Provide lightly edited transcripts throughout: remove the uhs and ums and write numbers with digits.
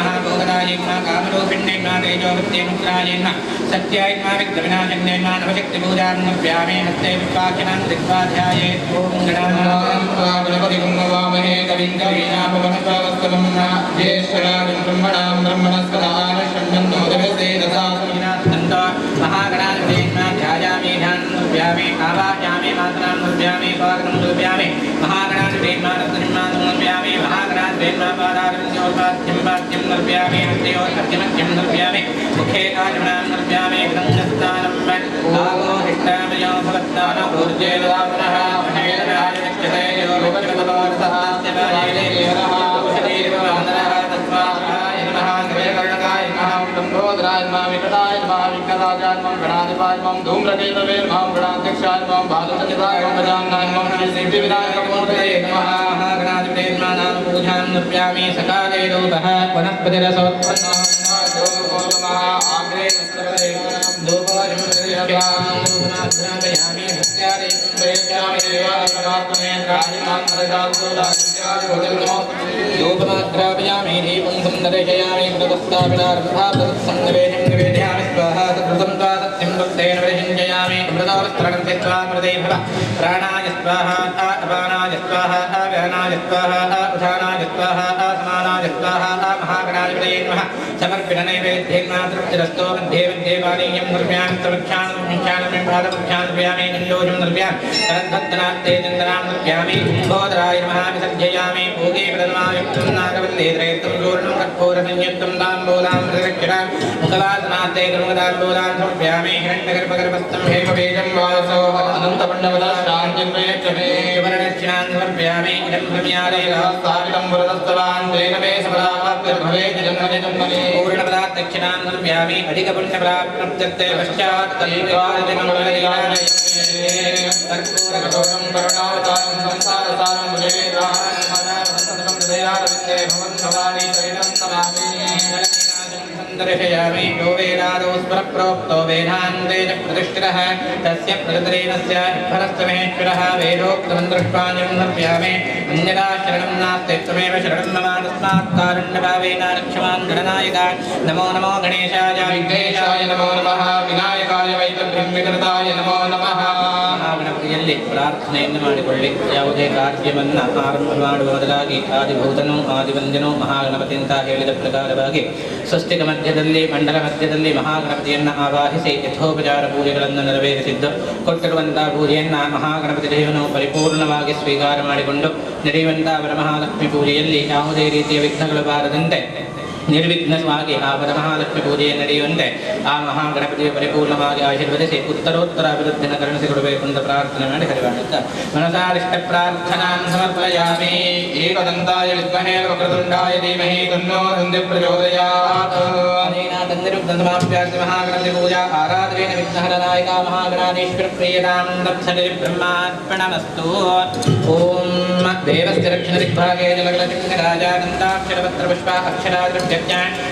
नमः भोगदाय नमः कामरूपिण्ये नमः तेजोवत्यनुग्राय नमः सत्याय नमः विघ्नविनाशन्ये नमः नवशक्तिपूजां नम्यामि हस्ते विपाचनं दिग्वाध्याये ॐ गणपतिं नमामहे कविं कवीनापवनस्वस्तमं ज्येष्ठराजं ब्रह्मणां ब्रह्मणस्पदान षण्णोदवसे ददासमिनाथन्त महागणाधिपते नमः ध्यायामि ध्यानं नम्यामि आवाहयामि मातरं नम्यामि पादं नम्यामि महागणाधिपते नमः रत्ननिर्माणं नम्यामि महागणाधिपते नमः पादारविन्द्योपाद्यं पाद्यं नम्यामि हस्तयोर्घ्यमध्यं नम्यामि मुखे आचमनां नम्यामि गृह्णस्थानं भागो हिष्टामयो भवत्तानो ऊर्जे ददातनः महेन्द्राय विच्यते यो विच्यतवारसः सेवाये देवरः उषधीर्वन्दनः तस्माय नमः गवेकर्णकाय नमः लम्बोदराय नमः विकटाय नमः विघ्नराजाय नमः गणाधिपाय नमः धूम्रकेतवे नमः गणाध्यक्षाय नमः बालसचिवाय नमः गजाननाय नमः श्रीसिद्धिविनायकमूर्तये नमः महागणाधिपते नमः नाम पूजां नम्यामि सकाले रूपः वनस्पतिरसोत्पन्नः आग्रे धूपोऽधिपतिर्यामि हस्यारेकं प्रयच्छामि धूपमाग्रापयामि दीपं संदर्शयामि प्रदस्तापिडारम्भातत्संनिवेशं निवेदयामि स्वाहा तत्कृतं सत्यं भक्तेन प्रचिञ्जयामि अमृतवस्त्रं त्यक्त्वा मृदे भव प्राणाय स्वाहा अपानाय स्वाहा व्यानाय स्वाहा उधानाय स्वाहा समानाय स्वाहा महागणाधिपतये नमः समर्पितनैवेद्येन तृप्तिरस्तो मध्ये मध्ये पानीयं निर्व्यामि तवक्षाणं पादवक्षाणं गण्डोजं निर्व्यामि करद्धत्तनात्ते चन्दनां निर्व्यामि कुम्भोदराय नमः विसर्जयामि भोगे प्रदमायुक्तं नागवल्ले त्रयत्तं चूर्णं कर्पूरसंयुक्तं ताम्बूलां प्रतिरक्षणां मुखवासनात्ते गुरुमदाम्बूलां समर्पयामि हिरण्यगर्भगर्भस्थं हेमवेदं वासो अनन्तपण्डवदाश्रान्त्यं प्रयच्छमे सुवर्णदक्षिणां समर्पयामि इदं भ्रम्यादेवास्तावितं वरदस्तवान् तेन मे सफलाप्तिर्भवेत् जन्मने पूर्णपदादक्षिणां समर्पयामि अधिकपुण्यप्राप्त्यर्थे पश्चात् कलियुगादिमङ्गललीलाय कर्पूरकठोरं करुणावतारं संसारसारं भुजगेन्द्राहारं हृदयारविन्दे भवन्भवानी शैलं नमामि दर्शयामि यो वेदादौ स्मरप्रोक्तो वेदान्ते च प्रतिष्ठितः तस्य प्रतिरेणस्य फलस्य महेश्वरः वेदोक्तं दृष्ट्वान्यं नम्यामि अन्यदा शरणं नास्ति त्वमेव शरणं मम तस्मात् कारुण्यभावेन रक्षमान् गणनायक नमो नमो गणेशाय विघ्नेशाय नमो नमः विनायकाय वैतभ्रह्मकृताय नमो नमः ಗಣಪತಿಯಲ್ಲಿ ಪ್ರಾರ್ಥನೆಯನ್ನು ಮಾಡಿಕೊಳ್ಳಿ ಯಾವುದೇ ಕಾರ್ಯವನ್ನು ಆರಂಭ ಮಾಡುವ ಮೊದಲಾಗಿ ಆದಿಭೂತನೂ ಆದಿವಂದ್ಯನೂ ಮಹಾಗಣಪತಿ ಅಂತ ಹೇಳಿದ ಪ್ರಕಾರವಾಗಿ ಸ್ವಸ್ತಿಕ ಮಧ್ಯದಲ್ಲಿ ಮಂಡಲ ಮಧ್ಯದಲ್ಲಿ ಮಹಾಗಣಪತಿಯನ್ನು ಆವಾಹಿಸಿ ಯಥೋಪಚಾರ ಪೂಜೆಗಳನ್ನು ನೆರವೇರಿಸಿದ್ದು ಕೊಟ್ಟಿರುವಂತಹ ಪೂಜೆಯನ್ನು ಮಹಾಗಣಪತಿ ದೇವನು ಪರಿಪೂರ್ಣವಾಗಿ ಸ್ವೀಕಾರ ಮಾಡಿಕೊಂಡು ನಡೆಯುವಂತಹ ವರಮಹಾಲಕ್ಷ್ಮಿ ಪೂಜೆಯಲ್ಲಿ ಯಾವುದೇ ರೀತಿಯ ವಿಘ್ನಗಳು ಬಾರದಂತೆ ನಿರ್ವಿಘ್ನವಾಗಿ ಆ ವರಮಹಾಲಕ್ಷ್ಮಿ ಪೂಜೆ ನಡೆಯುವಂತೆ ಆ ಮಹಾಗಣಪತಿಯ ಪರಿಪೂರ್ಣವಾಗಿ ಆಶೀರ್ವದಿಸಿ ಉತ್ತರೋತ್ತರ ಅಭಿವೃದ್ಧಿನ ಕರುಣಿಸಿಕೊಡಬೇಕು ಅಂತ ಪ್ರಾರ್ಥನೆ ಮಾಡಿ ಹರಿವಾಣುತ್ತ ಮನಸಾರಿಷ್ಟ ಪ್ರಾರ್ಥನಾಂ ಸಮರ್ಪಯಾಮಿ ಏಕದಂತಾಯ ವಿದ್ಮಹೇ ವಕ್ರತುಂಡಾಯ ಧೀಮಹಿ ತನ್ನೋ ದಂದಿ ಪ್ರಚೋದಯಾತ್ ದಂದಮಾಪ್ಯಾರ್ಥ ಮಹಾಗಣಪತಿ ಪೂಜಾ ಆರಾಧನೆಯ ವಿಘ್ನಹರನಾಯಕ ಮಹಾಗಣಾಧೀಶ್ವರ ಪ್ರಿಯತಾಂ ದಕ್ಷಿಣೆ ಬ್ರಹ್ಮಾರ್ಪಣಮಸ್ತು ಓಂ ದೇವಸ್ಯ ರಕ್ಷಣ ದಿಗ್ಭಾಗೇ ಜಲಗಲಚಿಹ್ನ ರಾಜಾದಂತಾಕ್ಷರಪತ್ರ ಪುಷ್ಪ ಅಕ್ಷರಾದೃಷ್ಟ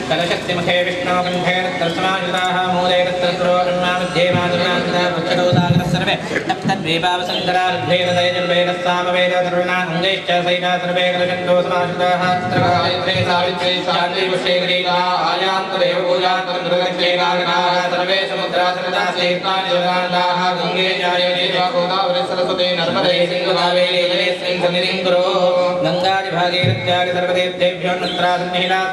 कलशक्तिमुखे विष्णो कंठे तत्समायुताः मूले तत्रो ब्रह्मा मध्ये मातुनान्ता वक्षदौ सागरः सर्वे तप्तद्वेदावसन्तरार्धेदसामवेदतरुणाङ्गैश्च सहिता सर्वे कलशक्तो समायुताः गायत्रे सावित्रे शान्ति पुष्टे गरीता आयान्तदेव पूजान्तरगृहक्षेनागणाः सर्वे समुद्रासनदा सेतानि जलान्ताः गङ्गे जायते गोदावरी सरस्वती नर्मदे सिन्धुकावेरी जलेऽस्मिन् सन्निधिं कुरु गङ्गादिभागीरत्यादि सर्वतीर्थेभ्यो नत्रासन्निहिताः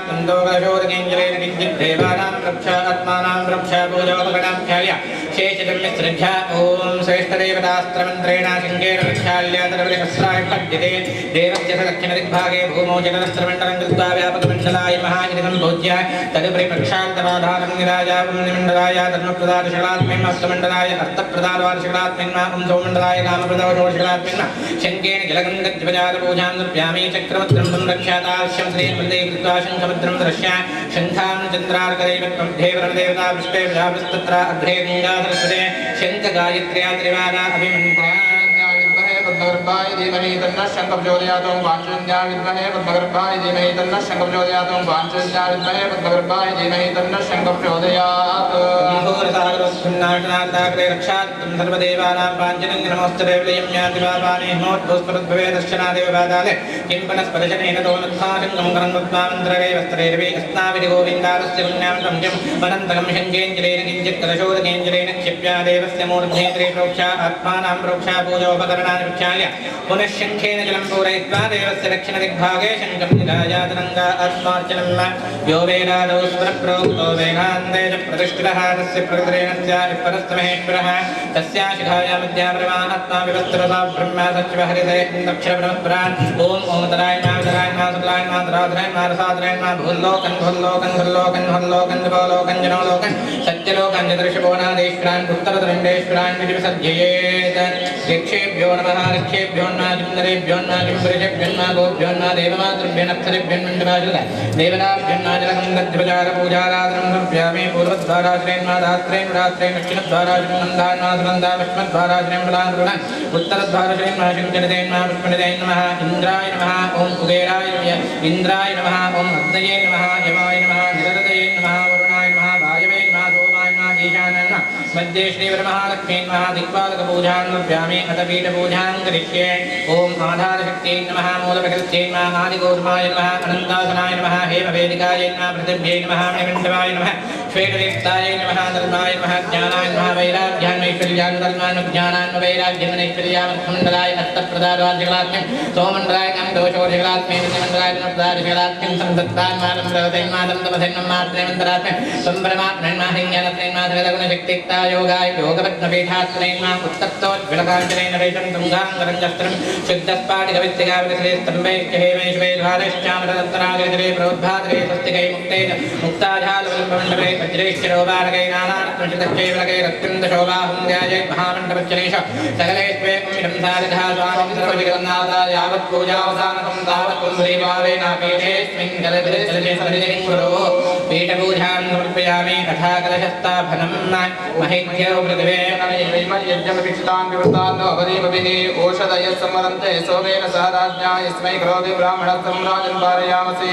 कलशोदकेञ्जलेन किञ्चित् देवानां रक्षा आत्मानां रक्षा पूजोपकरणाख्याय शेषधर्मश्रद्धा ॐ श्रेष्ठदेवतास्त्रमन्त्रेण शृङ्गेन प्रक्षाल्यतरवलिहस्राय पद्यते देवस्य दक्षिणदिग्भागे भूमौ जलस्त्रमण्डलं कृत्वा व्यापकमण्डलाय महाजनितं भोज्य तदुपरि प्रक्षाल्यवाधानं निराजापुण्यमण्डलाय धर्मप्रदानशकलात्मैः अष्टमण्डलाय अर्थप्रदानवार्षकलात्मैः पुंसोमण्डलाय कामप्रदानवर्षकलात्मैः शङ्केन जलगङ्गद्विपजातपूजां नृप्यामि चक्रवत्रं रक्षाताश्यं श्रीमृते कृत्वा शङ्खभद्रं दृश्य शङ्खां चन्द्रार्कदैवत्मध्ये वरदेवता पुष्पे प्रजापस्तत्र अग्रे गङ्गा सरस्वते शङ्खगायत्र्या त्रिवारा अभिमन्त्रा पद्मगर्भाय धीमहि तन्नः शङ्खः प्रचोदयात् ॐ पाञ्चजन्याय विद्महे पद्मगर्भाय धीमहि तन्नः शङ्खः प्रचोदयात् ॐ पाञ्चजन्याय विद्महे पद्मगर्भाय धीमहि तन्नः शङ्खः प्रचोदयात् घोरसागरस्मिन्नाटनान्ताग्रे रक्षात् सर्वदेवानां पाञ्चजन्य नमोस्तुते प्रियम्याति पापानि हिमोद्भूस्फुरद्भवे दर्शनादेव पादाले किं पुनस्पदशनेन तोनुत्थाशङ्कं करन्वत्वामन्त्ररे वस्त्रेरवि अस्नाविधि गोविन्दारस्य पुण्यान्तं किं अनन्तकं शङ्केञ्जलेन किञ्चित् कलशोदकेञ्जलेन क्षिप्या देवस्य मूर्धेन्द्रे प्रोक्षा आत्मानां प्रोक्षा पूजोपकरणानि प्रक्षाल्य पुनः शङ्खेन जलं पूरयित्वा देवस्य दक्षिणदिग्भागे शङ्खं निधायातरङ्गा आत्मार्चनं यो वेदादौ स्वरप्रोक्तो वेदान्ते च प्रतिष्ठितः तस्य प्रकृतिरेणस्य परस्तमहेश्वरः तस्या शिखाया मध्यापरमा आत्मा विवस्त्रसा ब्रह्मा सचिव हरिते दक्षिणब्रह्मपुरान् ॐ ओमतराय मातराय मातराय मातराधराय मारसाधराय मा भूल्लोकन् भूल्लोकन् भूल्लोकन् भूल्लोकन् भूलोकन् जनोलोकन् सत्यलोकन् चतुर्षभुवनादेश्वरान् उत्तरदण्डेश्वरान् विधिविसर्जयेत् यक्षेभ्यो नमः ऋक्षेभ्यो नमः किन्नरेभ्यो नमः किंपुरुषेभ्यो नमः गोभ्यो नमः देवमातृभ्यो नक्षत्रेभ्यो मण्डपाजुल देवताभ्यो नमः जलगन्धध्वजारपूजाराधनं समर्पयामि पूर्वद्वाराश्रयेण दात्रेण रात्रेण दक्षिणद्वाराश्रयेण नन्दान्नासनन्दा विष्णुद्वाराश्रयेण बलाङ्गुणान् उत्तरद्वाराश्रयेण महाशङ्करदेन महापुष्पनिदेन नमः इंद्राय नमः ॐ कुबेराय इंद्राय नमः ॐ अग्नये नमः यमाय नमः निरदये नमः वरुणाय नमः वायवे नमः सोमाय नमः ईशानाय नमः मध्ये श्रीवरमहालक्ष्मी नमः दिक्पालकपूजां समर्पयामि अथ पीठपूजां करिष्ये ॐ आधारशक्त्यै नमः मूलप्रकृत्यै नमः आदिगोधमाय नमः अनन्तासनाय नमः हेमवेदिकाय नमः पृथिव्यै नमः मणिमण्डपाय नमः श्वेतदीप्ताय नमः धर्माय नमः ज्ञानाय नमः वैराग्यान्वैश्वर्यान् धर्मानुज्ञानान्वैराग्यमनैश्वर्यामर्थमण्डलाय अष्टप्रदाराज्यकलात्म्यं सोमण्डलाय दोषोर्जकलात्म्यं नित्यमण्डलाय प्रदारजकलात्म्यं संदत्तान्मानं प्रवतैन्मादं तमधैन्मात्रेमन्तरात्म्यं संभ्रमात्मैन्माहिन्यनत्रैन्माधरगुणशक्तिक्ता योगाय योगपद्मपीठात्मैन्मा उत्तप्तोज्ज्वलकाञ्चनेन रहितं तुङ्गाङ्गरञ्जस्त्रं शुद्धस्पाटिकवित्तिकाविकसले स्तम्भैश्चहेमैश्वैर्भारश्चामरदत्तरागरे प्रोद्भाद्रे स्वस्तिकै मुक्तैः मुक्ताझालवल्लभमण्डपे वज्रैश्चरोपारकै नानात्मचितश्चैवलकै रत्कृन्दशोभाहुं ध्यायै महामण्डपच्चनेश सकलेष्वेकमिदं साधिधा स्वामिं सर्वजगन्नाथा यावत् पूजावसानकं तावत् कुन्दरीभावेन पीठेऽस्मिन् जलधरे सरिजं कुरु पीठपूजां समर्पयामि तथा कलशस्थापनं महेभ्यो पृथिवे यज्ञमभिक्षितान् विवृतान् अवरीमभिः ओषधयः संवदन्ते सोमेन सह राज्ञा यस्मै करोति ब्राह्मणस्तं राजन् पारयामसि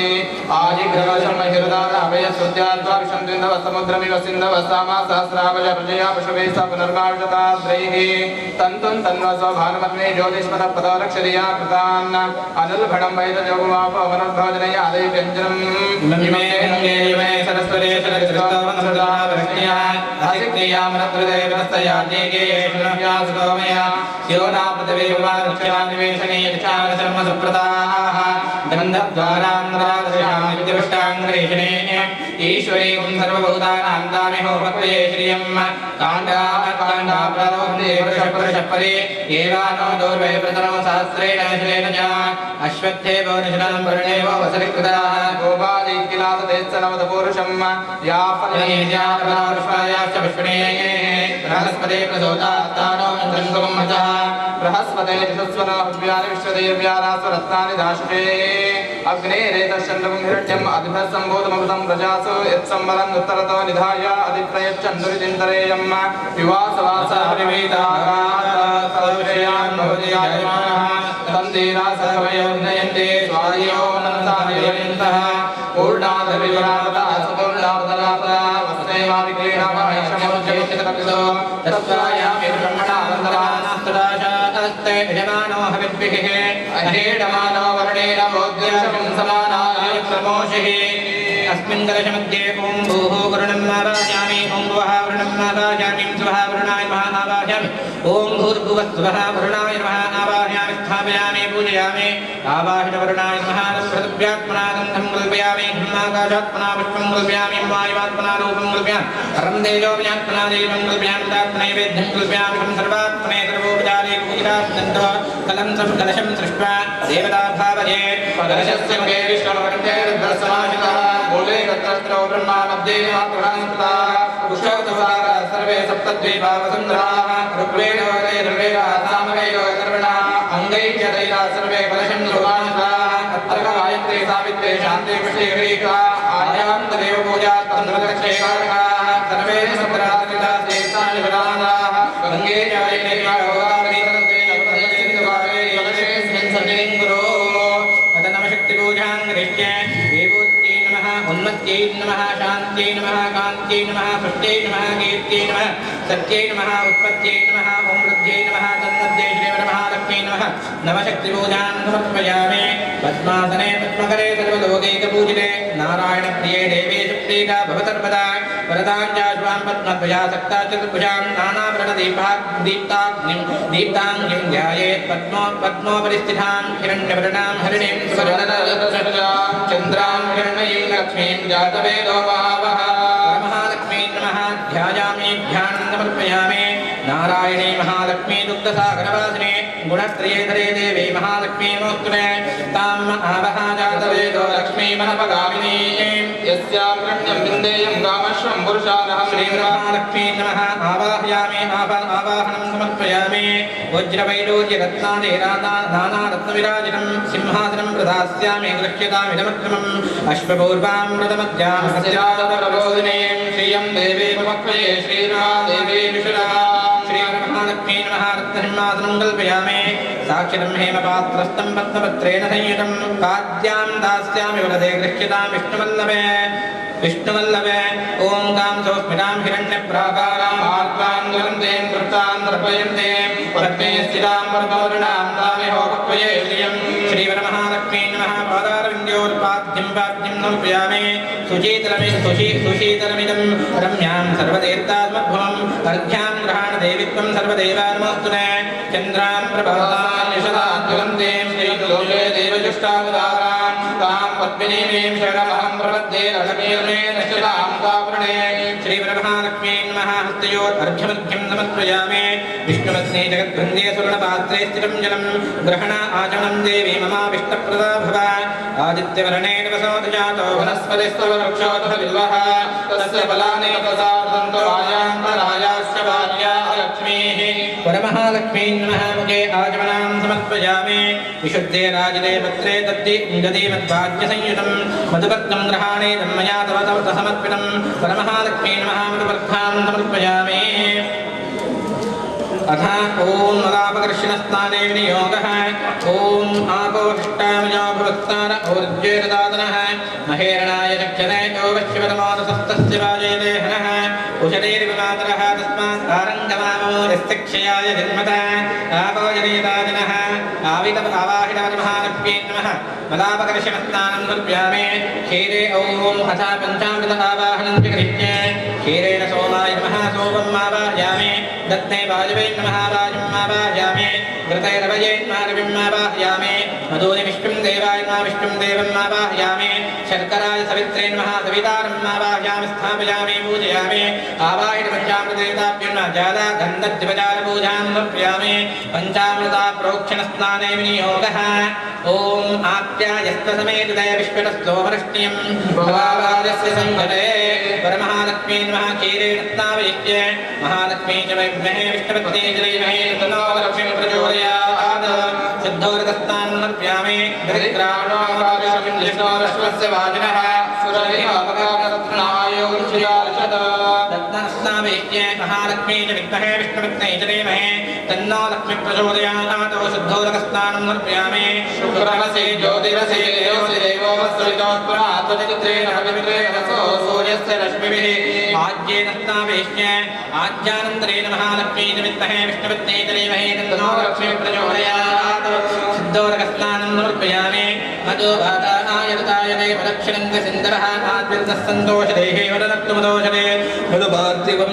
आजिघ्रवशमहिरुदाराभयश्रुत्याद्वा विशन्त्विन्दव समुद्रमिव सिन्धव सामा सहस्रावज प्रजया पशुभे स पुनर्माविशताद्रैः तन्तुं तन्वसो भानुमग्ने ज्योतिष्मतः पदोरक्षरिया कृतान् अनुल्भणं वैदजोगुमापो मनोद्भोजनया आदैव्यञ्जनम् इमे सरस्वते सरस्वतमनसदावृष्ण्या आसिक्तियामनत्रदेवस्तया देगेशुनव्यासुतोमया योना पृथिवी भवानुक्षयानिवेशने यच्छानशर्म सुप्रदाः गन्धद्वारान्द्रादशां विद्युष्टाङ्ग्रेषणे ईश्वरे सर्वभूतानां दामिहोपक्वये श्रियं काण्डाप्रारोहन्ते पुरुषपरे एवानो दौर्वे प्रतनो सहस्रेण शिलेन च अश्वत्थे पौरुषनं वर्णेव वसरिकृताः गोपालैकिलासदेशनवदपूरुषं याफलेयापरापुष्पायाश्च पुष्पिणे बृहस्पते प्रसोदात्तानो मन्त्रं मचः बृहस्पते यशस्वनो हव्यानि विश्वदेव्यारासरत्नानि दाशुषे अग्नेरेतश्चन्द्रं हिरण्यम् अभिधस्सम्भूतमृतं प्रजासु यत्सम्बरम् उत्तरतो निधाय अधिप्रयच्छन्दुरिदिन्तरेयं विवासवासहरिवेदागान् भवति आयमानः तन्देरा सर्वयोर्नयन्ते स्वायो नन्दानियन्तः पूर्णादविवरावता सपूर्णावतरावता वस्त्रैवादिक्रीडामहेशमोज्जयितकपितो तत्त्वायामि ब्रह्मणानन्दरानास्तदाशास्ते यजमानो हविद्भिः अहेडमानो वर्णेन बोध्यशं समानाय प्रमोषिः अस्मिन् कलशमध्ये ॐ भूः वरुणं आवाहयामि ॐ भुवः वरुणं आवाहयामि स्वः वरुणाय नमः आवाहयामि ॐ भूर्भुवस्वः वरुणाय नमः आवाहयामि स्थापयामि पूजयामि आवाहितवरुणाय नमः पृथिव्यात्मना गन्धं कल्पयामि ब्रह्माकाशात्मना पुष्पं कल्पयामि वायुवात्मना रूपं कल्पयामि परं तेजोपयात्मना देवं कल्पयामि तात्मनैवेद्यं कल्पयामि सर्वात्मने सर्वोपचारे पूजितास्तन्तः कलशं सृष्ट्वा देवता भावये कलशस्य मुखे विष्णुकण्ठे रुद्रसमाहितः मूले तत्रस्त्रो ब्रह्मा मध्ये मातृणास्पताः पुष्पौतवाः सर्वे सप्तद्वीपा वसुन्धराः ऋग्वेदो सामवेदो सर्वणाः अङ्गैश्चरैः सर्वे कलशं सुभाषिताः अत्र गायत्री सावित्रे शान्ति पुष्टिगरीका आयान्तदेव पूजा तन्त्रदक्षेकारकाः सर्वे सप्तरात्रिता श्रेष्ठानि विधानाः गङ्गे च वैदेहिका गोदावरी सरस्वती नर्मदे सिन्धुभागे शान्त्यै नमः शान्त्यै नमः कान्त्यै नमः पुष्ट्यै नमः कीर्त्यै नमः सत्यै नमः उत्पत्त्यै नमः ॐ वृद्ध्यै नमः तन्मध्ये श्रीमहालक्ष्मी नमः नवशक्तिपूजां समर्पयामि पद्मासने पद्मकरे सर्वलोकैकपूजिते नारायणप्रिये देवे सुप्रीका भव सर्वदा वरदाञ्चाश्वां पद्मध्वजा सक्ता चतुर्भुजां नानावर्णदीप्ताग्निं दीप्ताङ्गिं ध्यायेत् पद्मोपरिस्थितां हिरण्यवर्णां हरिणीं सुवर्णरजतां चन्द्रां हिरण्मयीं लक्ष्मीं जातवेदो महावः महालक्ष्मी नमः ध्यायामि ध्यानं समर्पयामि नारायणी महालक्ष्मी दुग्धसागरवासिने गुणत्रयेधरे देवी महालक्ष्मी नमोस्तुते तां आवह जातवेदो लक्ष्मी मनपगामिनी यस्यां रण्यं विन्देयं कामश्वं पुरुषानहं श्रीमहालक्ष्मी नमः आवाहयामि आवाहनं समर्पयामि वज्रवैडूर्यरत्नादि नानारत्नविराजितं सिंहासनं प्रदास्यामि गृह्यतामिदमुत्तमम् अश्वपूर्वां व्रतमध्यां सस्यादप्रबोधिनीं श्रियं देवी ममक्वये श्रीरादेवी विशुरा श्रीमहालक्ष्मी नमः रत्नसिंहासनं कल्पयामि साक्षितं हेमपात्रस्थं पद्मपत्रेण संयुतं काद्यां दास्यामि वरदे गृह्यतां विष्णुवल्लभे ॐ कां सोऽस्मितां हिरण्यप्राकाराम् आत्मान् ज्वलन्तीं कृतान् तर्पयन्तीं पद्मे स्थितां परमवर्णां तामिहोपक्वये श्रियं श्रीवरमहालक्ष्मी नमः पादारविन्द्योर्पाद्यं पाद्यं समर्पयामि सुशीतलमिदं रम्यां सर्वदेवतात्मद्भुवम् अर्घ्यां ग्रहाणदेवित्वं सर्वदेवानमोस्तुते चन्द्रां प्रभातां यशदां ज्वलन्तीं श्रीलोके देवजुष्टावतारां तां पद्मिनीं शरणमहं प्रपद्ये लक्ष्मीर्मे नश्यतां तावृणे श्रीवरमहालक्ष्मी नमः हस्तयोर्घ्यमर्घ्यं समर्पयामि विष्णुवत्ने जगद्वृन्दे सुवर्णपात्रे स्थितं जलं ग्रहण आचमनं देवी ममाविष्टप्रदा भव आदित्यवर्णेन वसोदजातो वनस्पतिस्तव वृक्षोऽथ बिल्वः तस्य फलानि प्रसादन्तो आयान्तरायाश्च भार्या लक्ष्मीः वरमहालक्ष्मी नमः मुखे आचमनां समर्पयामि विशुद्धे राजिते पत्रे दधीमद्वाद्यसंयुतं मधुपत्नं ग्रहाणे मया तव समर्पितं वरमहालक्ष्मी नमः मधुपर्धां समर्पयामि अथ ॐ मदापकर्षणस्थाने विनियोगः ॐ आपोष्टामयो भवत्तार ऊर्जेरदातनः महेरणाय चक्षते यो वश्यपदमोदसस्तस्य वाजेते हनः कुशलेरिवमातरः तस्मात् आरङ्गमामो यस्तक्षयाय जन्मतः आपोजनीयदातनः आवाहितमहालक्ष्मी नमः मदापकर्षणस्थानं कल्पयामि क्षीरे ॐ अथ पञ्चामृत आवाहनं च गृह्य क्षीरेण सोमाय नमः सोमम् आवाहयामि दत्ते वाजवे नमः वाजुम् आवाहयामि घृतैरवये रविम् आवाहयामि मधूनि विष्णुं देवाय नमः विष्णुं देवम् आवाहयामि शर्कराय सवित्रे नमः सवितारम् आवाहयामि स्थापयामि पूजयामि आवाहित पञ्चामृतेताभ्यो नमः जाला गन्धद्विपचारपूजां समर्पयामि पञ्चामृता प्रोक्षणस्नाने विनियोगः ॐ आप्यायस्तसमेतदय विश्वतस्तोमरष्टियं भवावादस्य सङ्गते वरमहालक्ष्मी नमः क्षीरेण स्नावयित्य महालक्ष्मी च विद्महे विष्णुपत्नी च धीमहि तन्नो लक्ष्मीं प्रचोदयात् सिद्धोरकस्नानं समर्पयामि दरिद्राणां विष्णोरश्वस्य वाजिनः रत्नस्नावयित्य महालक्ष्मी च विद्महे विष्णुपत्नी च धीमहि तन्नो लक्ष्मीं प्रचोदयात् सिद्धोरकस्नानं समर्पयामि शुक्ररसे ज्योतिरसे देवो वस्त्रितोत्परात्वचित्रेण पवित्रेण सूर्यस्य रश्मिभिः आज्येन स्नावेश्य आज्यानन्तरेण महालक्ष्मी च विद्महे विष्णुपत्नी च धीमहि तन्नो लक्ष्मीं प्रचोदयात् सिद्धोरकस्नानं समर्पयामि मधुभाताय देवदक्षिणं सिन्दरः आद्यन्तः सन्तोषदेहे वदनक्तुमदोषदे मधुपार्थिवं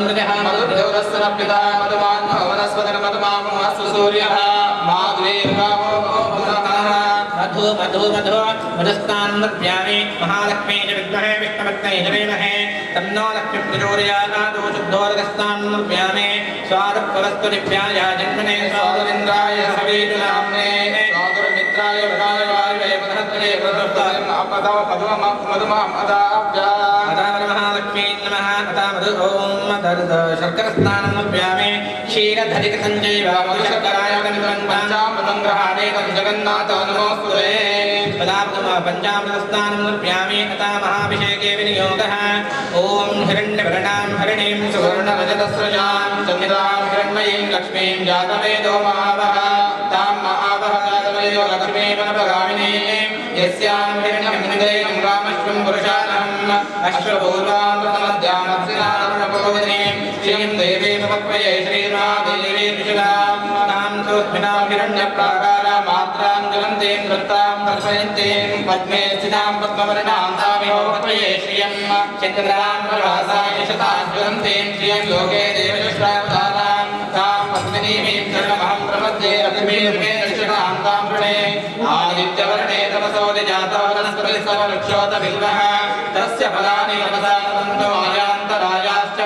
मृजः मधुदेवरस्सनप्यता मधुमान् वनस्पतिर्मधुमामस्तु सूर्यः मधुस्नानं समर्पयामि महालक्ष्मी च विद्महे विष्णुपत्नी च धीमहि तन्नो लक्ष्मीं प्रचोदयात् शुद्धोदकस्नानं समर्पयामि स्वादुपवस्तुनिभ्याय जन्मने स्वादुरिन्द्राय सवेतुनाम्ने स्वादुर्मित्राय भगाय वायुवे मधत्रे मधुमाम् महालक्ष्मी नमः अथा मधु ॐ शर्करस्नानं समर्पयामि क्षीरधरिकसञ्जैव मधुशर्कराय पञ्चामृतं ग्रहाणे जगन्नाथ नमोस्तुते पञ्चामृतस्नानं समर्पयामि अथा महाभिषेके विनियोगः ॐ हिरण्यवर्णां हरिणीं सुवर्णरजतस्रजां चन्द्रां हिरण्मयीं लक्ष्मीं जातवेदो महावः तां महावः जातवेदो लक्ष्मीं मनपगामिनीं यस्यां हिरण्यं रामश्वं पुरुष अश्वपूर्वान् प्रथमध्यानस्यादरुणपवने श्रियं देवी भवत्वये श्रीमादेवी विशुदां नाम सोऽस्मिनां हिरण्यप्राकारा मात्रां ज्वलन्तीं वृत्तां दर्शयन्तीं पद्मे स्थितां पद्मवर्णां तामिहो भवत्वये श्रियं चन्द्रां प्रभासाय शतां ज्वलन्तीं श्रियं लोके देवजुष्टावतारां तां पद्मिनीं शरणमहं प्रपद्ये रतिमीर्मेण शतां तां वृणे आदित्यवर्णे तपसोदिजातो वनस्पतिस्तव वृक्षोत बिल्वः तस्य फलानि तपसानन्दो मयान्तरायाश्च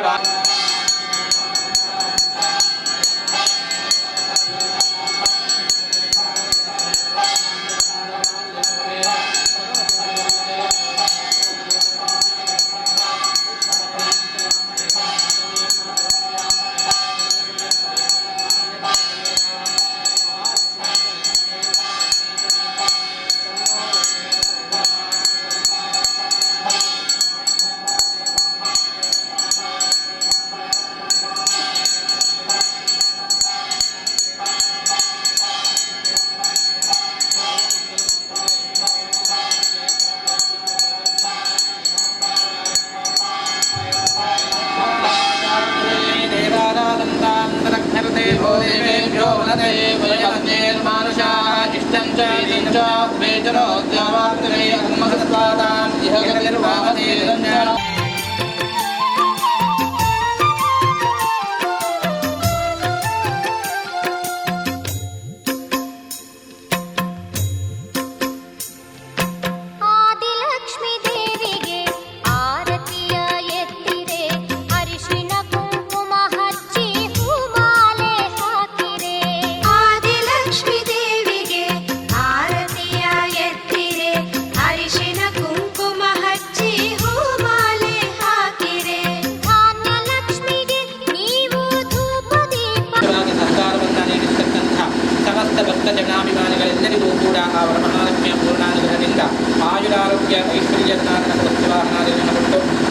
ಭಕ್ತಜನಾಭಿಮಾನಿಗಳೆಲ್ಲರಿಗೂ ಕೂಡ ಆ ವರಮಹಾಲಕ್ಷ್ಮಿಯ ಪೂರ್ಣಾನುಗ್ರಹದಿಂದ ಆಯುರಾರೋಗ್ಯ ಐಶ್ವರ್ಯನಾಥನ ಕೊಟ್ಟು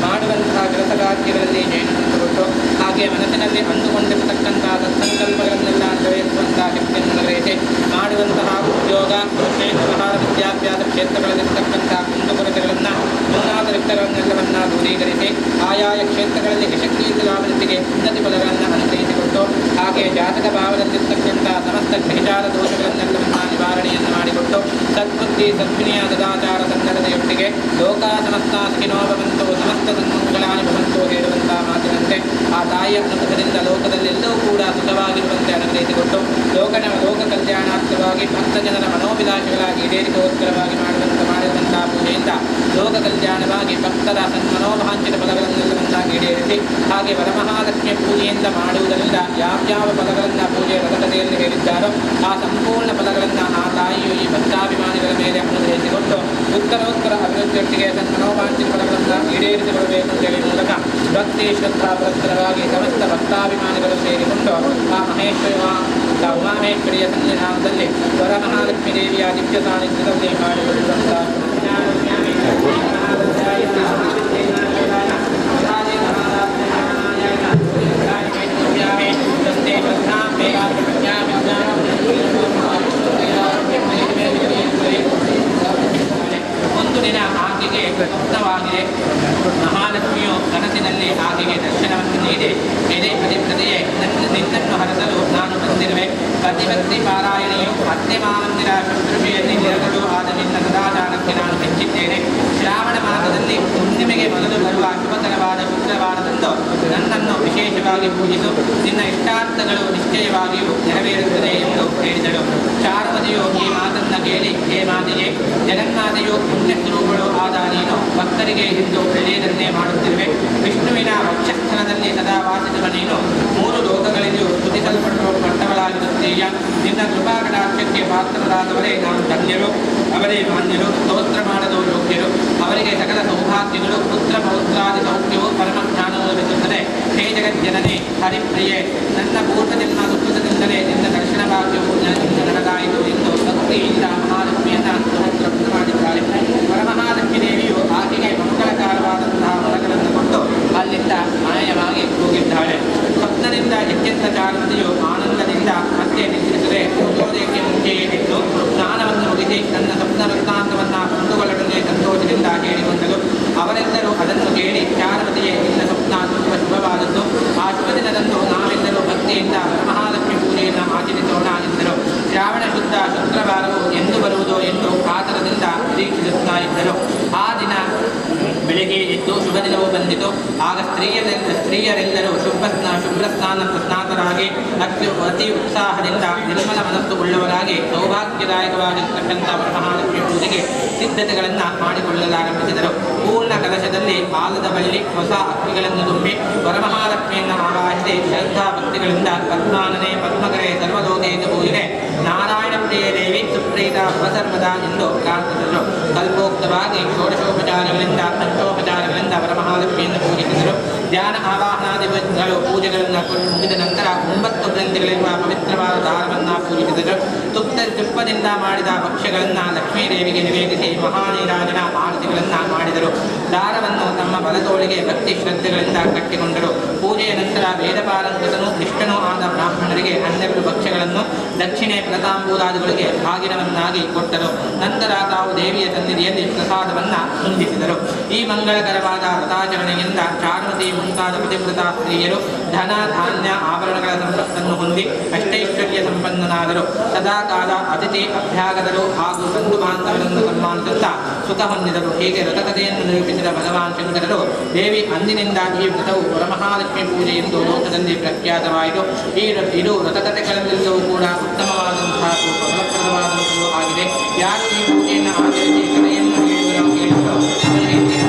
ಮಾಡುವಂತಹ ಕೆಲಸ ಕಾರ್ಯಗಳಲ್ಲಿ ಜಯನವನ್ನು ಕೊಟ್ಟು ಹಾಗೆ ಮನಸ್ಸಿನಲ್ಲಿ ಅಂದುಕೊಂಡಿರತಕ್ಕಂತಹ ಸಂಕಲ್ಪಗಳನ್ನೆಲ್ಲ ನೆರವೇರಿಸುವಂತಹ ಶಕ್ತಿಯನ್ನು ಗ್ರಹಿಸಿ ಮಾಡುವಂತಹ ಉದ್ಯೋಗ ವ್ಯವಹಾರ ವಿದ್ಯಾಭ್ಯಾಸ ಕ್ಷೇತ್ರಗಳಲ್ಲಿರ್ತಕ್ಕಂತಹ ಕುಂದುಕೊರತೆಗಳನ್ನು ಮುಂತಾದ ರಿಕ್ತಗಳನ್ನೆಲ್ಲವನ್ನ ದೂರೀಕರಿಸಿ ಆಯಾಯ ಕ್ಷೇತ್ರಗಳಲ್ಲಿ ಯಶಸ್ವಿಯಿಂದ ಲಾಭದೊಂದಿಗೆ ಉನ್ನತಿ ಫಲಗಳನ್ನು ಅನುಗ್ರಹಿಸಿಕೊಟ್ಟು ಹಾಗೆ ಜಾತಕ ಭಾವದಲ್ಲಿರ್ತಕ್ಕಂತಹ ಸಮಸ್ತ ಗ್ರಹಿಚಾರ ದೋಷಗಳನ್ನೆಲ್ಲವನ್ನ ನಿವಾರಣೆಯನ್ನು ಮಾಡಿಕೊಟ್ಟು ಸದ್ಬುದ್ಧಿ ಸದ್ವಿನಯ ಸದಾಚಾರ ಸನ್ನಡತೆಯೊಟ್ಟಿಗೆ ಲೋಕ ಸಮಸ್ತ ಸುಖಿನೋ ಭವಂತು ಸಮಸ್ತ ಸನ್ಮಂಗಳಾನಿ ಭವಂತು ಹೇಳುವಂತಹ ಮಾತಿನಂತೆ ಆ ತಾಯಿಯ ಅನುಗ್ರಹದಿಂದ ಲೋಕದಲ್ಲೆಲ್ಲವೂ ಕೂಡ ಸುಖವಾಗಿರುವಂತೆ ಅನುಗ್ರಹಿಸಿಕೊಟ್ಟು ಲೋಕ ಕಲ್ಯಾಣಾರ್ಥವಾಗಿ ಭಕ್ತ ಜನರ ಮನೋಭಿಲಾಷೆಗಳಾಗಿ ಈಡೇರಿಕೋಸ್ಕರವಾಗಿ ಮಾಡಿರುವಂತಹ ಪೂಜೆಯಿಂದ ಲೋಕ ಕಲ್ಯಾಣವಾಗಿ ಭಕ್ತರ ಸನ್ಮನೋಭಾಂಚಿತ ಫಲಗಳನ್ನೆಲ್ಲವನ್ನಾಗಿ ಈಡೇರಿಸಿ ಹಾಗೆ ವರಮಹಾಲಕ್ಷ್ಮಿಯ ಪೂಜೆಯಿಂದ ಮಾಡುವುದರಿಂದ ಯಾವ್ಯಾವ ಫಲಗಳನ್ನು ಪೂಜೆಯ ರಥಕಥೆಯಲ್ಲಿ ಹೇಳಿದ್ದಾರೋ ಆ ಸಂಪೂರ್ಣ ಫಲಗಳನ್ನು ಆ ತಾಯಿಯು ಈ ಭಕ್ತಾಭಿಮಾನಿಗಳ ಮೇಲೆ ಅನುಗ್ರಹಿಸಿಕೊಟ್ಟು ಉತ್ತರೋತ್ತರ ಅಭಿವೃದ್ಧಿಯೊಟ್ಟಿಗೆ ಸನ್ಮನೋಭಾಂಚಿತ ಫಲಗಳನ್ನು ಈಡೇರಿಸಿಕೊಳ್ಳಬೇಕು ಅಂತ ಹೇಳಿ ಮೂಲಕ ಭಕ್ತಿ ಶ್ರದ್ಧಾ ಪುರಸ್ಕರವಾಗಿ ಸಮಸ್ತ ಭಕ್ತಾಭಿಮಾನಿಗಳು ಸೇರಿಕೊಂಡು ಆ ಉಮಾಮೇಶ್ವರಿಯ ಸನ್ನಿಧಾನದಲ್ಲಿ ವರಮಹಾಲಕ್ಷ್ಮೀ ದೇವಿಯ ದಿವ್ಯ ಸಾನ್ನಿಧ್ಯದಲ್ಲಿ ಮಾಡಿಕೊಳ್ಳುವಂತಹ ಒಂದು ದಿನ ಆಕೆಗೆ ಸ್ವಪ್ನವಾಗಿದೆ. ಮಹಾಲಕ್ಷ್ಮಿಯು ಕನಸಿನಲ್ಲಿ ಆಕೆಗೆ ದರ್ಶನವನ್ನು ನೀಡಿ ಎದೆ ಪತಿಪ್ರತೆಯೇ ನಿನ್ನನ್ನು ಹರಸಲು ನಾನು ಬಂದಿರುವೆ. ಪತಿಭಕ್ತಿ ಪಾರಾಯಣಿಯು ಅತ್ತೆ ಮಾವಂದಿರ ಶುಶ್ರೂಷೆಯಲ್ಲಿ ನಿರತರು ಆದ ನಿನ್ನ ಸದಾಚಾರಕ್ಕೆ ನಾನು ಮೆಚ್ಚಿದ್ದೇನೆ. ಶ್ರಾವಣ ಮಾಸದಲ್ಲಿ ಹುಣ್ಣಿಮೆಗೆ ಮೊದಲು ಬರುವ ಶುಭಕರವಾದ ಶುಕ್ರವಾರದಂದು ನನ್ನನ್ನು ವಿಶೇಷವಾಗಿ ಪೂಜಿಸು. ನಿನ್ನ ಇಷ್ಟಾರ್ಥಗಳು ನಿಶ್ಚಯವಾಗಿಯೂ ನೆರವೇರುತ್ತದೆ ಎಂದು ಹೇಳಿದಳು. ಚಾರುಮತಿಯು ಈ ಮಾತನ್ನು ಕೇಳಿ, ಹೇ ಮಾತೆಯೇ, ಜಗನ್ಮಾತೆಯು ಪುಣ್ಯಸ್ವರೂಪಗಳು ಆದ ನೀನು ಭಕ್ತರಿಗೆ ಎಂದು ಒಳ್ಳೆಯದನ್ನೇ ಮಾಡುತ್ತಿರುವೆ. ವಿಷ್ಣುವಿನ ವಕ್ಷಸ್ಥಳದಲ್ಲಿ ಸದಾ ವಾಸಿಸುವ ನೀನು ಮೂರು ಲೋಕಗಳಿಗೂ ಸ್ತುತಿಸಲ್ಪಟ್ಟವಳಾಗಿರುತ್ತೀಯ. ನಿನ್ನ ಕೃಪಾ ಕಟಾಕ್ಷಕ್ಕೆ ಪಾತ್ರರಾದವರೇ ನಾವು ಧನ್ಯರು, ಅವರೇ ಮಾನ್ಯರು, ಸ್ತೋತ್ರ ಮಾಡಲು ಯೋಗ್ಯರು. ಅವರಿಗೆ ಸಕಲ ಸೌಭಾಗ್ಯಗಳು, ಪುತ್ರ ಪೌತ್ರಾದಿ ಸೌಖ್ಯವು ಪರಮಜ್ಞಾನವು ಲಭಿಸುತ್ತದೆ. ಹೇ ಜಗಜ್ಜನನೇ, ಹರಿಪ್ರಿಯೆ, ನನ್ನ ಪೂರ್ವಜನ್ಮ ಸುಕೃತದಿಂದಲೇ ನಿನ್ನ ದರ್ಶನ ಭಾಗ್ಯವು ನಡೆದಾಯಿತು ಎಂದು ಭಕ್ತಿಯಿಂದ ಮಹಾಲಕ್ಷ್ಮಿಯನ್ನು ಸ್ತೋತ್ರ ಮಾಡಿದ್ದಾಳೆ. ವರಮಹಾಲಕ್ಷ್ಮೀ ದೇವಿಯು ಆಕೆಗೆ ಮಂಗಳಕರವಾದಂತಹ ಫಲಗಳನ್ನು ಕೊಟ್ಟು ಅಲ್ಲಿಂದ ಮಾಯವಾಗಿ ಹೋಗಿದ್ದಾಳೆ. ಸ್ವಪ್ನದಿಂದ ಎಚ್ಚೆತ್ತ ಚಾರುಮತಿಯು ಆನಂದದಿಂದ ಮತ್ತೆ ನಿದ್ರಿಸದೆ ಸೂರ್ಯೋದಯಕ್ಕೆ ಮುಂಚೆಯೇ ಎದ್ದು ಸ್ನಾನವನ್ನು ಮುಗಿಸಿ ತನ್ನ ಸ್ವಪ್ನ ವೃತ್ತಾಂತವನ್ನು ಬಂಧುಗಳೊಡನೆ ಸಂತೋಷದಿಂದ ಹೇಳಿಕೊಂಡರು. ಅವರೆಲ್ಲರೂ ಇದ್ದು ಶುಭ ದಿನವೂ ಬಂದಿತು. ಆಗ ಸ್ತ್ರೀಯರೆಲ್ಲರೂ ಶುಭ್ರ ಸ್ನಾತರಾಗಿ ಅತಿ ಉತ್ಸಾಹದಿಂದ ನಿರ್ಮಲ ಮನಸ್ಸು ಉಳ್ಳವರಾಗಿ ಸೌಭಾಗ್ಯದಾಯಕವಾಗಿರ್ತಕ್ಕಂಥ ವರಮಹಾಲಕ್ಷ್ಮಿ ಪೂಜೆಗೆ ಸಿದ್ಧತೆಗಳನ್ನು ಮಾಡಿಕೊಳ್ಳಲಾರಂಭಿಸಿದರು. ಪೂರ್ಣ ಕಲಶದಲ್ಲಿ ಆಲದ ಬಳ್ಳಿ ಹೊಸ ಅಕ್ಕಿಗಳನ್ನು ತುಂಬಿ ವರಮಹಾಲಕ್ಷ್ಮಿಯನ್ನು ಆವಾಹಿಸಿ ಶ್ರದ್ಧಾ ಭಕ್ತಿಗಳಿಂದ ಪದ್ಮಾನನೆ ಪದ್ಮಕರೆ ಸರ್ವಲೋಕೇತು ಪೂಜೆ ನಾರಾಯಣ ಪ್ರಿಯ ದೇವಿ ಸುಪ್ರೀತ ಭವಸರ್ವದ ಎಂದು ಪ್ರಾರ್ಥಿಸಿದರು. ಕಲ್ಪೋಕ್ತವಾಗಿ ಷೋಡಶೋಪಚಾರಗಳಿಂದ ಪಂಚೋಪಚಾರಗಳಿಂದ ವರಮಹಾಲಕ್ಷ್ಮಿಯನ್ನು ಪೂಜಿಸಿದರು. ಧ್ಯಾನ ಆವಾಹನಾದಿಗಳು ಪೂಜೆಗಳನ್ನು ಮುಗಿದ ನಂತರ 9 ಗ್ರಂಥಿಗಳಿರುವ ಪವಿತ್ರವಾದ ದಾರವನ್ನು ಪೂಜಿಸಿದರು. ತುಪ್ಪದಿಂದ ಮಾಡಿದ ಭಕ್ಷ್ಯಗಳನ್ನು ಲಕ್ಷ್ಮೀದೇವಿಗೆ ನಿವೇದಿಸಿ ಮಹಾನೀರಾಜನ ಆರತಿಗಳನ್ನು ಮಾಡಿದರು. ದಾರವನ್ನು ತಮ್ಮ ಬಲತೋಳಿಗೆ ಭಕ್ತಿ ಶ್ರದ್ಧೆಗಳಿಂದ ಕಟ್ಟಿಕೊಂಡರು. ಪೂಜೆಯ ನಂತರ ವೇದಪಾರಂಗತನೂ ನಿಷ್ಠನೂ ಆದ ಬ್ರಾಹ್ಮಣರಿಗೆ 12 ಭಕ್ಷ್ಯಗಳನ್ನು ದಕ್ಷಿಣೆ ಪ್ರತಾಂಬೂಲಾದಿಗಳಿಗೆ ಭಾಗಿನವನ್ನಾಗಿ ಕೊಟ್ಟರು. ನಂತರ ತಾವು ದೇವಿಯ ಸನ್ನಿಧಿಯಲ್ಲಿ ಪ್ರಸಾದವನ್ನು ಹೊಂದಿಸಿದರು. ಈ ಮಂಗಳಕರವಾದ ವ್ರತಾಚರಣೆಯಿಂದ ಚಾರುಮತಿ ಮುಂತಾದ ಪತಿವ್ರತಾ ಸ್ತ್ರೀಯರು ಧನ ಧಾನ್ಯ ಆಭರಣಗಳ ಸಂಪತ್ತನ್ನು ಹೊಂದಿ ಅಷ್ಟೈಶ್ವರ್ಯ ಸಂಪನ್ನನಾದರು. ಸದಾಕಾಲ ಅತಿಥಿ ಅಭ್ಯಾಗತರು ಹಾಗೂ ಬಂಧು ಬಾಂಧವರನ್ನು ಸನ್ಮಾನಿಸುತ್ತಾ ಸುಖ ಹೊಂದಿದರು. ಹೀಗೆ ವ್ರತಕಥೆಯನ್ನು ನಿರೂಪಿಸಿದ ಭಗವಾನ್ ಶಂಕರರು ದೇವಿ ಅಂದಿನಿಂದ ಈ ವ್ರತವು ವರಮಹಾಲಕ್ಷ್ಮಿ ಪೂಜೆ ಎಂದು ಲೋಕದಲ್ಲಿ ಪ್ರಖ್ಯಾತವಾಯಿತು. ಇದು ವ್ರತಕಥೆಗಳೆಲ್ಲವೂ ಕೂಡ ಉತ್ತಮವಾದಂತಹ ಫಲಪ್ರದವಾದಂಥದ್ದು ಆಗಿದೆ. ಯಾರು ಈ ಪೂಜೆಯನ್ನು ಆಚರಿಸಿ ಕಥೆಯನ್ನು ಕೇಳಿದರೋ ಅವರಿಗೆ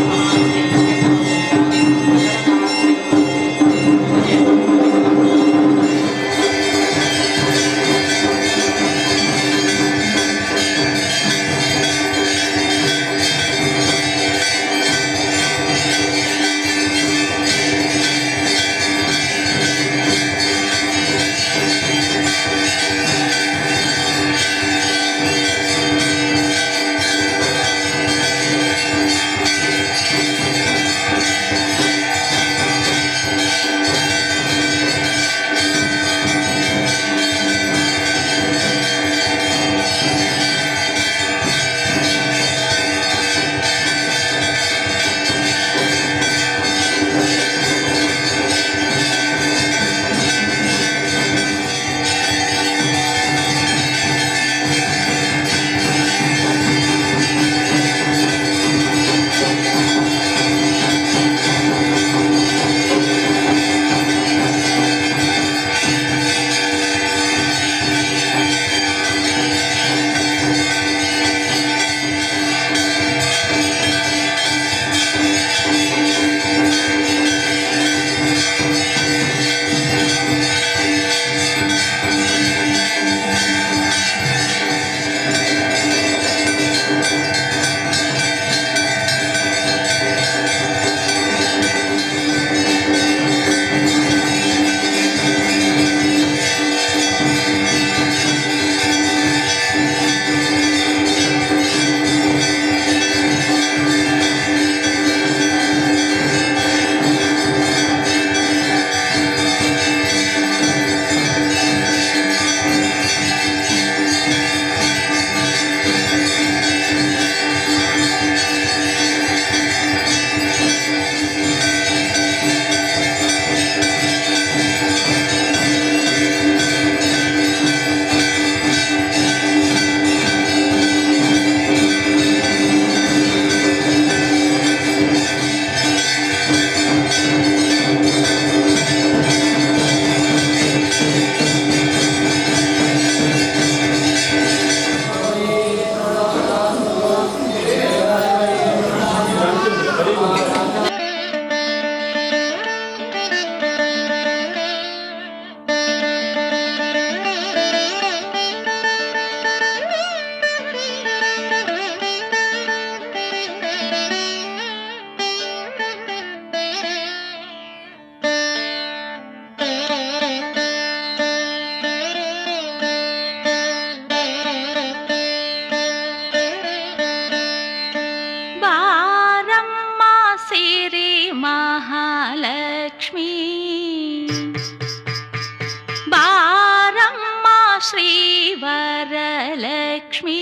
श्रीवरलक्ष्मी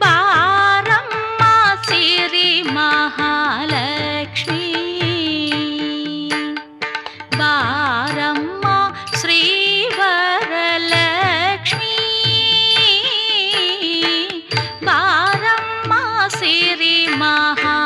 बारम्म सिरि महालक्ष्मी बारम्म श्रीवरलक्ष्मी बारम्म सिरि महा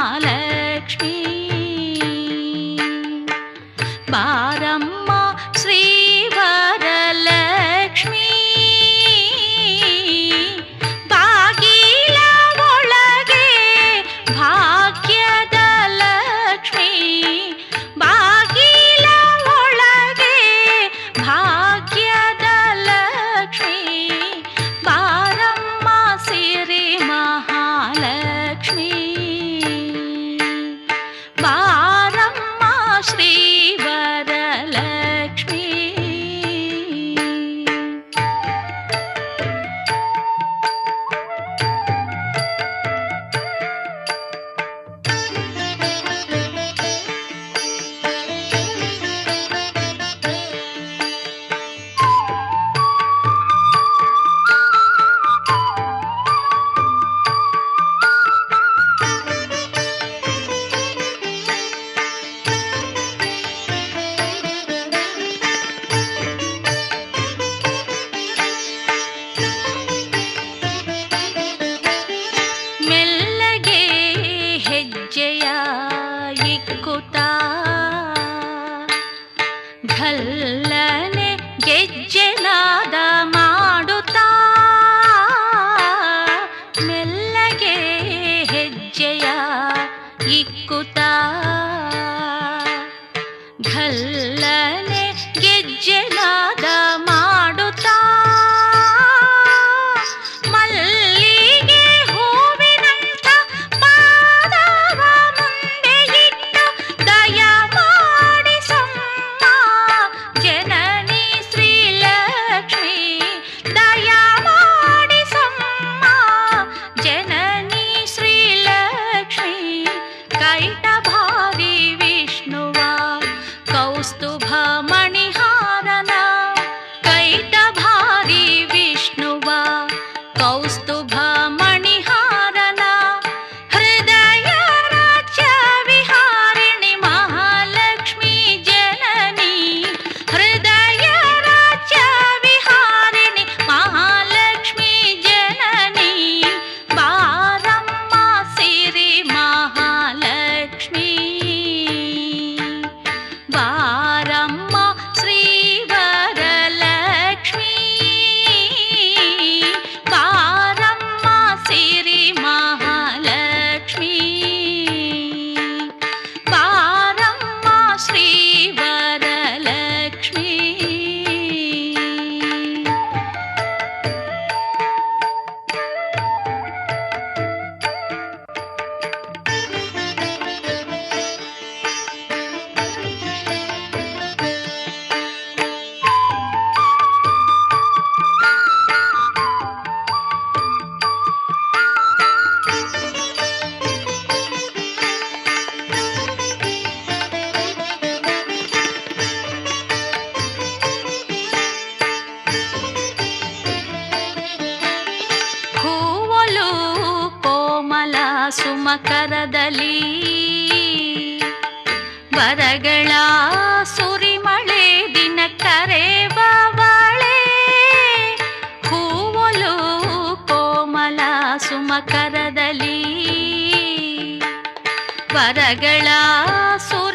ಹೆಜ್ಜೆಯ ಇಕ್ಕುತ್ತ ಘಲ್ಲನೆ ಗೆಜ್ಜೆನಾದ ಮಾಡುತ್ತಾ ಮೆಲ್ಲಗೆ ಹೆಜ್ಜೆಯ ಇಕ್ಕುತ್ತ ಘಲ್ಲನೆ ಗೆಜ್ಜೆನಾದ ಮಾಡುತ್ತಾ ಮಲ್ಲಿಗೆ ಹೂವಿನಂಥ ಪಾದವ ಮುಂದೆ ಇಟ್ಟು ದಯ ಮಾಡಿಸಮ್ಮ ಜನನಿ ಶ್ರೀಲಕ್ಷ್ಮಿ ದಯ ಮಾಡಿಸಮ್ಮ ಜನನಿ ಶ್ರೀಲಕ್ಷ್ಮಿ ಕೈಟಭಾರಿ ವಿಷ್ಣುವ ಕೌಸ್ತುಭ ಮಣಿಹಾರನ ಕೈಟಭಾರಿ ವಿಷ್ಣುವ ಕೌಸ್ತುಭ ಮಣಿಹಾರನ ಹೃದಯ ರಾಜ್ಯ ವಿಹಾರಿಣಿ ಮಹಾಲಕ್ಷ್ಮೀ ಜನನಿ ಹೃದಯ ರಾಜ್ಯ ವಿಹಾರಿಣಿ ಮಹಾಲಕ್ಷ್ಮೀ ಜನನಿ ಬಾರಮ್ಮ ಸಿರಿ ಮಹಾಲಕ್ಷ್ಮೀ ಬಾರಮ್ಮ ಶ್ರೀವರಲಕ್ಷ್ಮೀ ಬಾರಮ್ಮ ಸಿರಿ ಮಹಾಲಕ್ಷ್ಮೀ ಬಾರಮ್ಮ ಶ್ರೀವರಲಕ್ಷ್ಮೀ. ಹೂವಲು ಕೋಮಲ ಸುಮಕರದಲ್ಲಿ ಬರಗಳ ಸುರಿಮಳೆ ದಿನ ಕರೆಬವಳೆ ಹೂವಲು ಕೋಮಲ ಸುಮಕರದಲ್ಲಿ ಬರಗಳ ಸುರಿ